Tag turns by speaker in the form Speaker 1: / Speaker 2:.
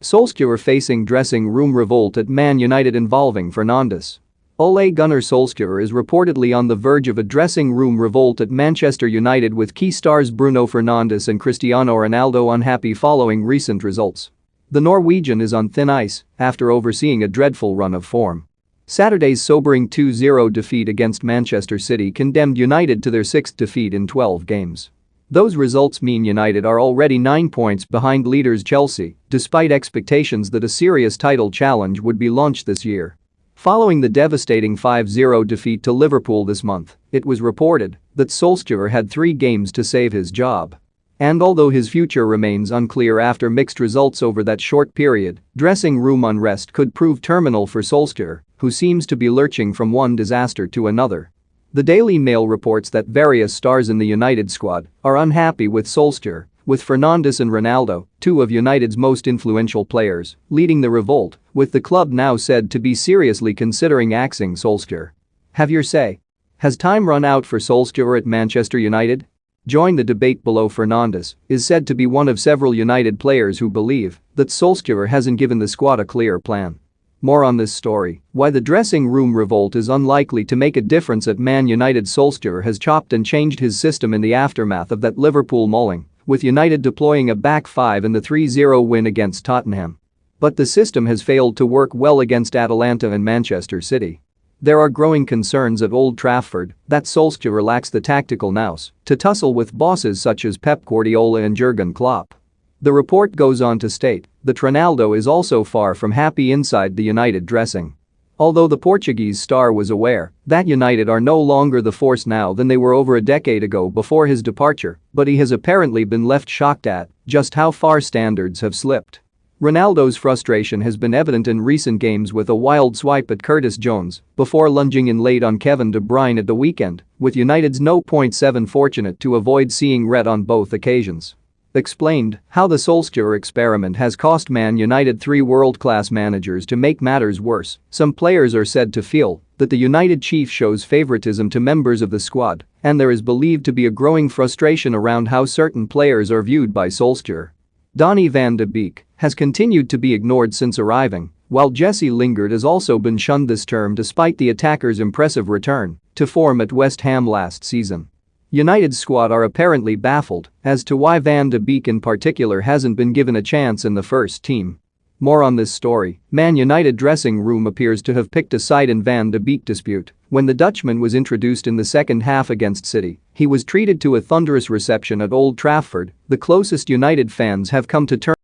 Speaker 1: Solskjaer facing dressing room revolt at Man United involving Fernandes. Ole Gunnar Solskjaer is reportedly on the verge of a dressing room revolt at Manchester United, with key stars Bruno Fernandes and Cristiano Ronaldo unhappy following recent results. The Norwegian is on thin ice after overseeing a dreadful run of form. Saturday's sobering 2-0 defeat against Manchester City condemned United to their 6th defeat in 12 games. Those results mean United are already 9 points behind leaders Chelsea, despite expectations that a serious title challenge would be launched this year. Following the devastating 5-0 defeat to Liverpool this month, it was reported that Solskjaer had 3 games to save his job. And although his future remains unclear after mixed results over that short period, dressing room unrest could prove terminal for Solskjaer, who seems to be lurching from one disaster to another. The Daily Mail reports that various stars in the United squad are unhappy with Solskjaer, with Fernandes and Ronaldo, 2 of United's most influential players, leading the revolt, with the club now said to be seriously considering axing Solskjaer. Have your say. Has time run out for Solskjaer at Manchester United? Join the debate below. Fernandes is said to be one of several United players who believe that Solskjaer hasn't given the squad a clear plan. More on this story: why the dressing room revolt is unlikely to make a difference at Man United. Solskjaer has chopped and changed his system in the aftermath of that Liverpool mauling, with United deploying a back 5 in the 3-0 win against Tottenham. But the system has failed to work well against Atalanta and Manchester City. There are growing concerns at Old Trafford that Solskjaer lacks the tactical nous to tussle with bosses such as Pep Guardiola and Jurgen Klopp. The report goes on to state that Ronaldo is also far from happy inside the United dressing. Although the Portuguese star was aware that United are no longer the force now than they were over a decade ago before his departure, but he has apparently been left shocked at just how far standards have slipped. Ronaldo's frustration has been evident in recent games, with a wild swipe at Curtis Jones before lunging in late on Kevin De Bruyne at the weekend, with United's 0.7 fortunate to avoid seeing red on both occasions. Explained how the Solskjaer experiment has cost Man United 3 world-class managers. To make matters worse, some players are said to feel that the United chief shows favoritism to members of the squad, and there is believed to be a growing frustration around how certain players are viewed by Solskjaer. Donny van de Beek has continued to be ignored since arriving, while Jesse Lingard has also been shunned this term despite the attacker's impressive return to form at West Ham last season. United's squad are apparently baffled as to why Van de Beek in particular hasn't been given a chance in the first team. More on this story: Man United dressing room appears to have picked a side in Van de Beek dispute. When the Dutchman was introduced in the second half against City, he was treated to a thunderous reception at Old Trafford. The closest United fans have come to terms